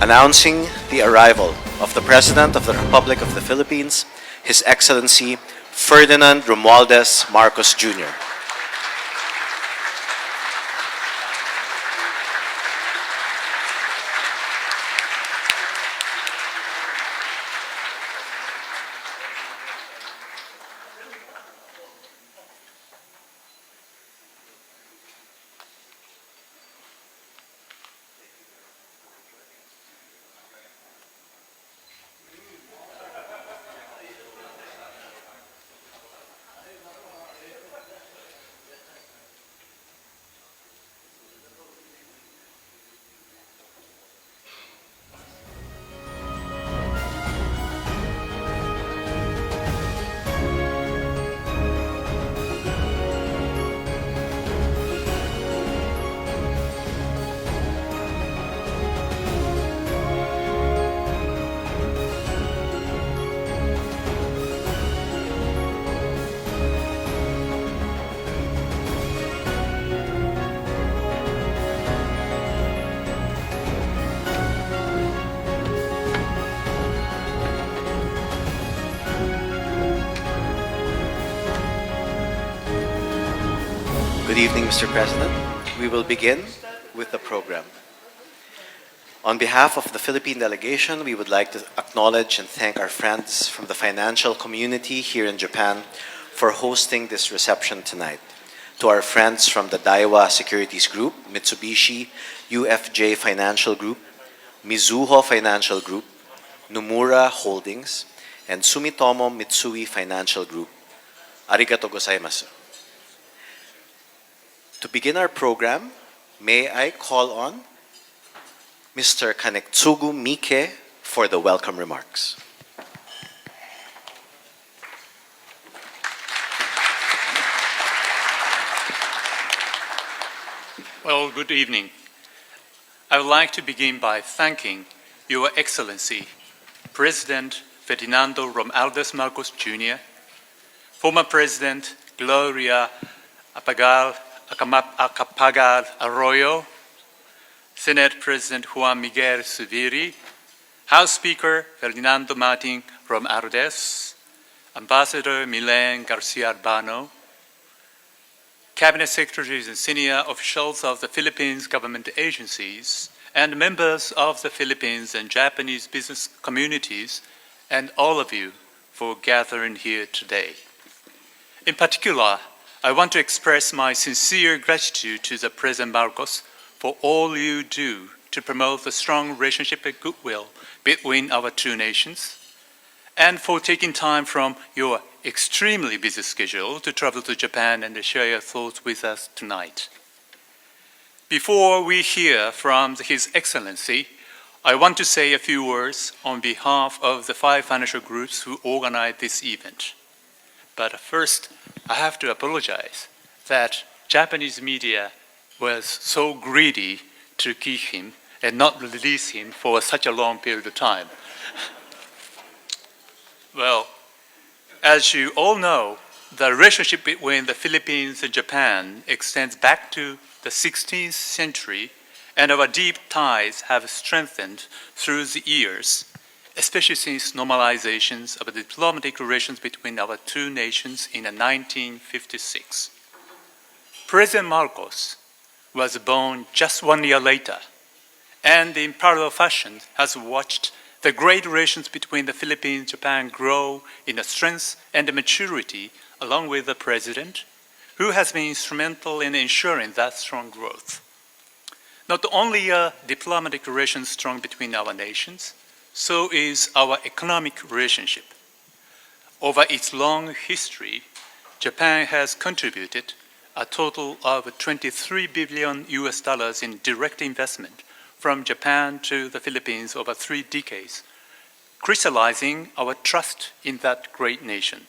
announcing the arrival of the President of the Republic of the Philippines, His Excellency Ferdinand Romualdez Marcos Jr. Good evening, Mr. President. We will begin with the program. On behalf of the Philippine delegation, we would like to acknowledge and thank our friends from the financial community here in Japan for hosting this reception tonight. To our friends from the Daiwa Securities Group, Mitsubishi UFJ Financial Group, Mizuho Financial Group, Nomura Holdings, and Sumitomo Mitsui Financial Group. Arigato gozaimasu. To begin our program, may I call on Mr. Kanetsugu Mike for the welcome remarks. Well, good evening. I would like to begin by thanking Your Excellency, President Ferdinando Romualdez Marcos Jr., former President Gloria Acapagal Arroyo, Senate President Juan Miguel Zubiri, House Speaker Ferdinando Martin Romualdez, Ambassador Milen Garcia Albano, Cabinet Secretaries and senior officials of the Philippines government agencies, and members of the Philippines and Japanese business communities, and all of you for gathering here today. In particular, I want to express my sincere gratitude to the President Marcos for all you do to promote the strong relationship and goodwill between our two nations, and for taking time from your extremely busy schedule to travel to Japan and share your thoughts with us tonight. Before we hear from His Excellency, I want to say a few words on behalf of the 5 financial groups who organized this event. But first, I have to apologize that Japanese media was so greedy to keep him and not release him for such a long period of time. Well, as you all know, the relationship between the Philippines and Japan extends back to the 16th century, and our deep ties have strengthened through the years, especially since normalizations of the diplomatic relations between our two nations in 1956. President Marcos was born just 1 year later, and in parallel fashion has watched the great relations between the Philippines and Japan grow in strength and maturity, along with the President, who has been instrumental in ensuring that strong growth. Not only are diplomatic relations strong between our nations, so is our economic relationship. Over its long history, Japan has contributed a total of $23 billion in direct investment from Japan to the Philippines over 3 decades, crystallizing our trust in that great nation.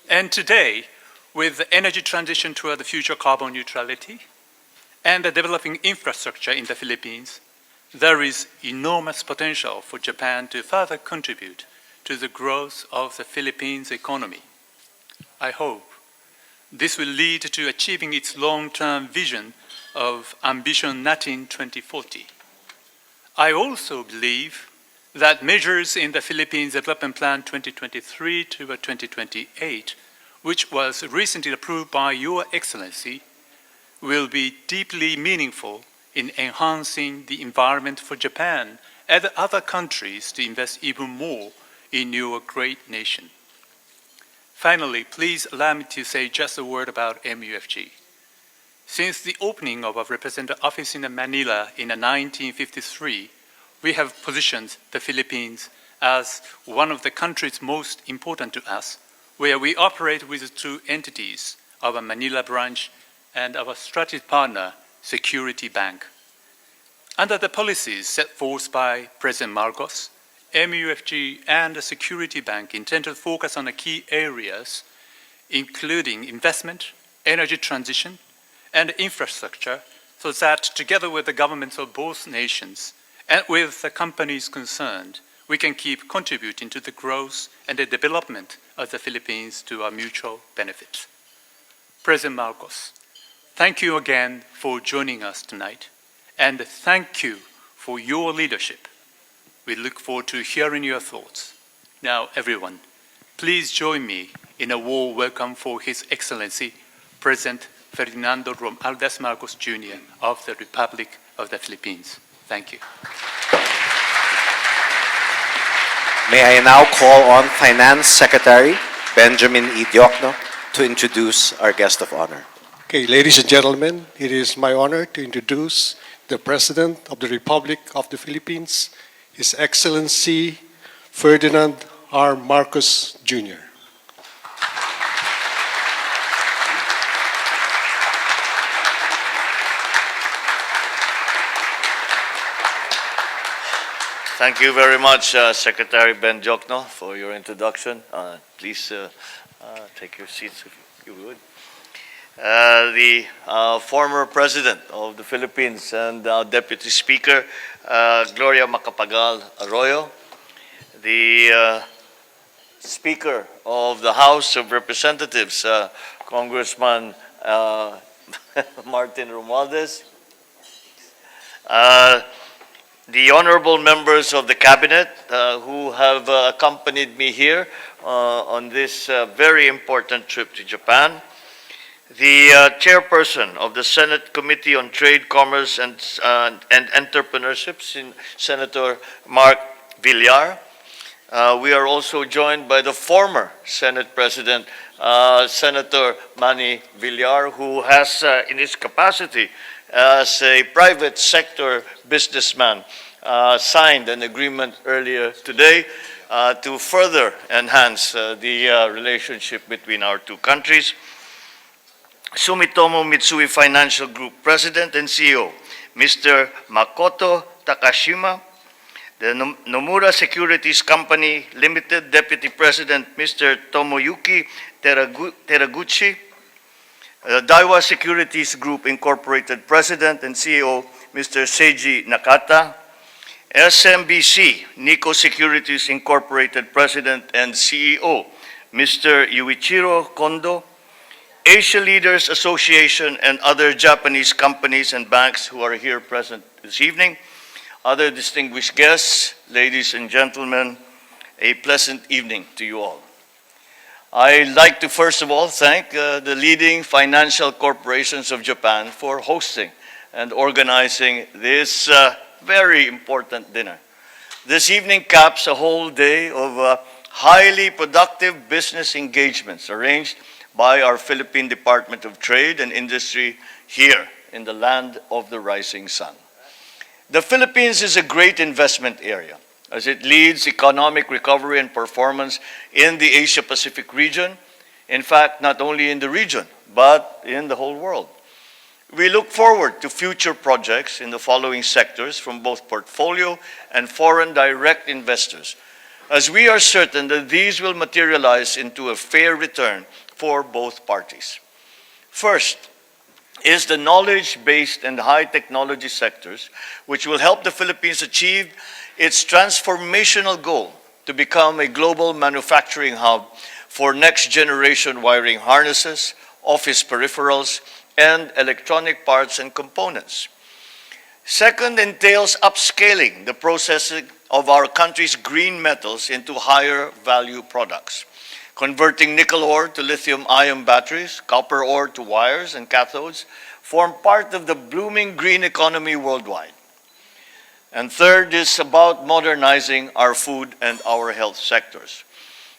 And today, with the energy transition toward the future carbon neutrality and the developing infrastructure in the Philippines, there is enormous potential for Japan to further contribute to the growth of the Philippines economy. I hope this will lead to achieving its long-term vision of Ambition Latin 2040. I also believe that measures in the Philippines Development Plan 2023 to 2028, which was recently approved by Your Excellency, will be deeply meaningful in enhancing the environment for Japan and other countries to invest even more in your great nation. Finally, please allow me to say just a word about MUFG. Since the opening of our representative office in Manila in 1953, we have positioned the Philippines as one of the countries most important to us, where we operate with two entities, our Manila branch and our strategic partner, Security Bank. Under the policies set forth by President Marcos, MUFG and the Security Bank intend to focus on the key areas, including investment, energy transition, and infrastructure, so that together with the governments of both nations and with the companies concerned, we can keep contributing to the growth and the development of the Philippines to our mutual benefit. President Marcos, thank you again for joining us tonight, and thank you for your leadership. We look forward to hearing your thoughts. Now, everyone, please join me in a warm welcome for His Excellency, President Ferdinando Romualdez Marcos Jr. of the Republic of the Philippines. Thank you. May I now call on Finance Secretary Benjamin E. Diokno to introduce our guest of honor. Okay, ladies and gentlemen, it is my honor to introduce the President of the Republic of the Philippines, His Excellency Ferdinand R. Marcos Jr. Thank you very much, Secretary Ben Jokno, for your introduction. Please take your seats if you would. The former President of the Philippines and Deputy Speaker, Gloria Macapagal Arroyo, the Speaker of the House of Representatives, Congressman Martin Romualdez, the honorable members of the Cabinet who have accompanied me here on this very important trip to Japan, the chairperson of the Senate Committee on Trade, Commerce, and Entrepreneurship, Senator Mark Villar. We are also joined by the former Senate President, Senator Manny Villar, who has, in his capacity as a private sector businessman, signed an agreement earlier today to further enhance the relationship between our two countries. Sumitomo Mitsui Financial Group President and CEO, Mr. Makoto Takashima, the Nomura Securities Company Limited Deputy President, Mr. Tomoyuki Teraguchi, Daiwa Securities Group Incorporated President and CEO, Mr. Seiji Nakata, SMBC Nikko Securities Incorporated President and CEO, Mr. Yuichiro Kondo, Asia Leaders Association and other Japanese companies and banks who are here present this evening, other distinguished guests, ladies and gentlemen, a pleasant evening to you all. I'd like to first of all thank the leading financial corporations of Japan for hosting and organizing this very important dinner. This evening caps a whole day of highly productive business engagements arranged by our Philippine Department of Trade and Industry here in the land of the rising sun. The Philippines is a great investment area as it leads economic recovery and performance in the Asia-Pacific region. In fact, not only in the region, but in the whole world. We look forward to future projects in the following sectors from both portfolio and foreign direct investors, as we are certain that these will materialize into a fair return for both parties. First is the knowledge-based and high-technology sectors, which will help the Philippines achieve its transformational goal to become a global manufacturing hub for next-generation wiring harnesses, office peripherals, and electronic parts and components. Second entails upscaling the processing of our country's green metals into higher value products. Converting nickel ore to lithium-ion batteries, copper ore to wires and cathodes form part of the blooming green economy worldwide. And third is about modernizing our food and our health sectors.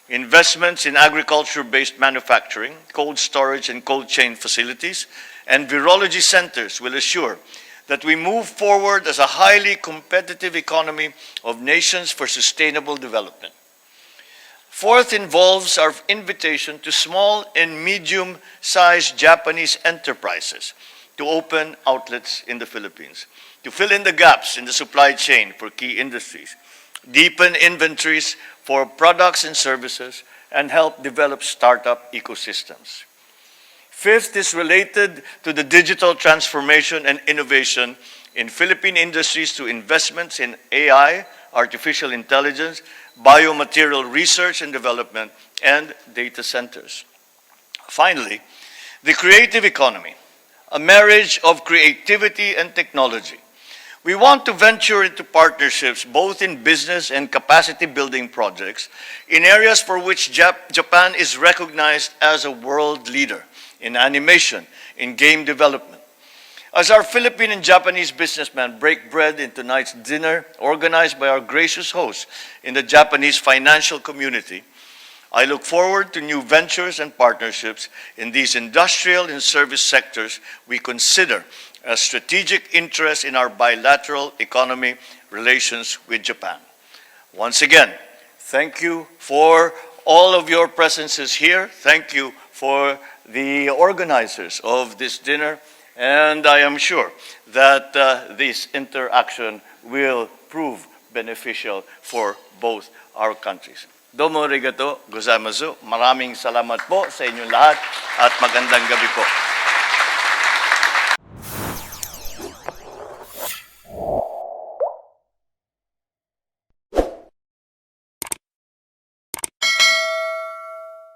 Investments in agriculture-based manufacturing, cold storage and cold chain facilities, and virology centers will assure that we move forward as a highly competitive economy of nations for sustainable development. Fourth involves our invitation to small and medium-sized Japanese enterprises to open outlets in the Philippines, to fill in the gaps in the supply chain for key industries, deepen inventories for products and services, and help develop startup ecosystems. Fifth is related to the digital transformation and innovation in Philippine industries through investments in AI, artificial intelligence, biomaterial research and development, and data centers. Finally, the creative economy, a marriage of creativity and technology. We want to venture into partnerships both in business and capacity building projects in areas for which Japan is recognized as a world leader in animation, in game development. As our Philippine and Japanese businessmen break bread in tonight's dinner organized by our gracious hosts in the Japanese financial community, I look forward to new ventures and partnerships in these industrial and service sectors we consider as strategic interests in our bilateral economy relations with Japan. Once again, thank you for all of your presences here. Thank you for the organizers of this dinner, and I am sure that this interaction will prove beneficial for both our countries. Domo arigato gozaimasu. Maraming salamat po sa inyong lahat at magandang gabi po.